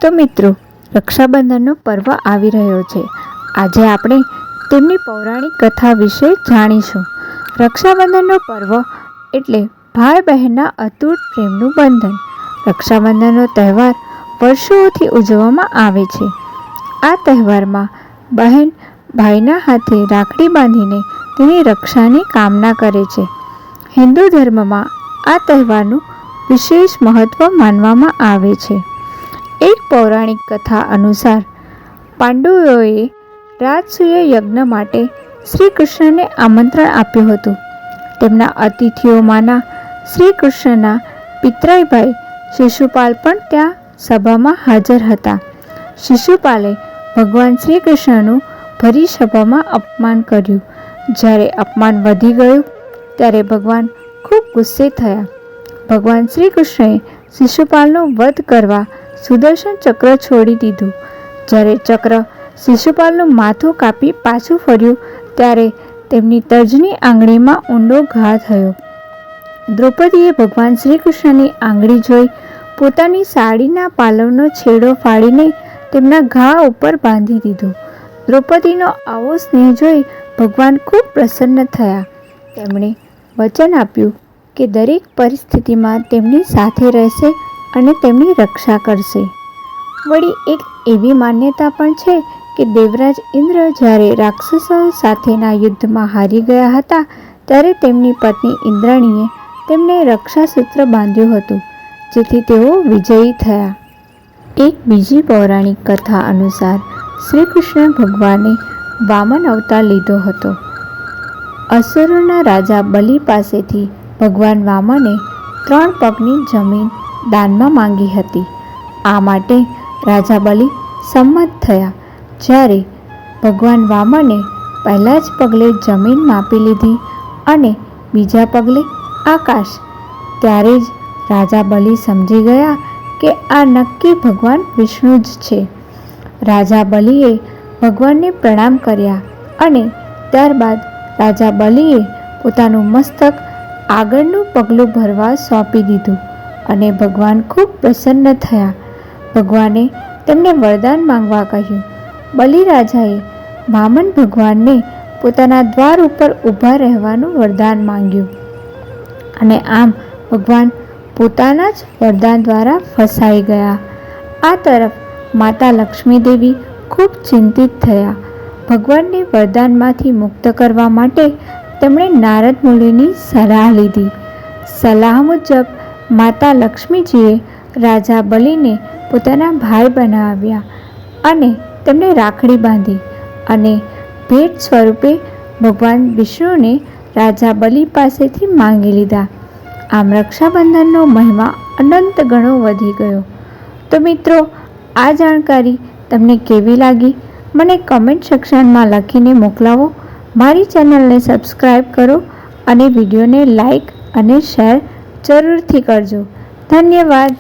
તો મિત્રો, રક્ષાબંધનનો પર્વ આવી રહ્યો છે। આજે આપણે તેમની પૌરાણિક કથા વિશે જાણીશું। રક્ષાબંધનનો પર્વ એટલે ભાઈ બહેનના અતૂટ પ્રેમનું બંધન। રક્ષાબંધનનો તહેવાર વર્ષોથી ઉજવવામાં આવે છે। આ તહેવારમાં બહેન ભાઈના હાથે રાખડી બાંધીને તેની રક્ષાની કામના કરે છે। હિન્દુ ધર્મમાં આ તહેવારનું વિશેષ મહત્વ માનવામાં આવે છે। એક પૌરાણિક કથા અનુસાર પાંડવોએ રાજસૂય યજ્ઞ માટે શ્રી કૃષ્ણને આમંત્રણ આપ્યું હતું। તેમના અતિથિઓમાંના શ્રી કૃષ્ણના પિતરાઈ ભાઈ શિશુપાલ પણ ત્યાં સભામાં હાજર હતા। શિશુપાલે ભગવાન શ્રી કૃષ્ણનું ભરી સભામાં અપમાન કર્યું। જ્યારે અપમાન વધી ગયું ત્યારે ભગવાન ખૂબ ગુસ્સે થયા। ભગવાન શ્રી કૃષ્ણએ શિશુપાલનો વધ કરવા સુદર્શન ચક્ર છોડી દીધું। જ્યારે ચક્ર શિશુપાલનું માથું કાપી પાછું ફર્યું ત્યારે તેમની તર્જની આંગળીમાં ઊંડો ઘા થયો। દ્રૌપદીએ ભગવાન શ્રી કૃષ્ણની આંગળી જોઈ પોતાની સાડીના પાલવનો છેડો ફાડીને તેમના ઘા ઉપર બાંધી દીધો। દ્રૌપદીનો આવો સ્નેહ જોઈ ભગવાન ખૂબ પ્રસન્ન થયા। તેમણે વચન આપ્યું કે દરેક પરિસ્થિતિમાં તેમની સાથે રહેશે અને તેમની રક્ષા કરશે। વળી એક એવી માન્યતા પણ છે કે દેવરાજ ઇન્દ્ર જ્યારે રાક્ષસો સાથેના યુદ્ધમાં હારી ગયા હતા ત્યારે તેમની પત્ની ઇન્દ્રાણીએ તેમને રક્ષાસૂત્ર બાંધ્યું હતું, જેથી તેઓ વિજયી થયા। એક બીજી પૌરાણિક કથા અનુસાર શ્રી કૃષ્ણ ભગવાને વામન અવતાર લીધો હતો। અસુરોના રાજા બલિ પાસેથી ભગવાન વામને 3 પગની જમીન દાનમાં માંગી હતી। આ માટે રાજા બલિ સંમત થયા। જ્યારે ભગવાન વામને પહેલા જ પગલે જમીન માપી લીધી અને બીજા પગલે આકાશ, ત્યારે જ રાજા બલિ સમજી ગયા કે આ નક્કી ભગવાન વિષ્ણુ જ છે। રાજા બલિએ ભગવાનને પ્રણામ કર્યા અને ત્યારબાદ રાજા બલિએ પોતાનું મસ્તક આગળનું પગલું ભરવા સોંપી દીધું અને ભગવાન ખૂબ પ્રસન્ન થયા। ભગવાને તેમને વરદાન માંગવા કહ્યું। બલિરાજાએ વામન ભગવાનને પોતાના દ્વાર ઉપર ઊભા રહેવાનું વરદાન માંગ્યું અને આમ ભગવાન પોતાના જ વરદાન દ્વારા ફસાઈ ગયા। આ તરફ માતા લક્ષ્મી દેવી ખૂબ ચિંતિત થયા। ભગવાનને વરદાનમાંથી મુક્ત કરવા માટે તેમણે નારદ મુનિની સલાહ લીધી। સલાહ મુજબ માતા લક્ષ્મીજીએ રાજા બલિને પોતાના ભાઈ બનાવ્યા અને તેમને રાખડી બાંધી અને ભેટ સ્વરૂપે ભગવાન વિષ્ણુને રાજા બલિ પાસેથી માંગી લીધા। આમ રક્ષાબંધનનો મહિમા અનંત ગણો વધી ગયો। તો મિત્રો, આ જાણકારી તમને કેવી લાગી મને કમેન્ટ સેક્શનમાં લખીને મોકલાવો। મારી ચેનલને સબસ્ક્રાઈબ કરો અને વિડીયોને લાઈક અને શેર જરૂરથી કરજો। ધન્યવાદ।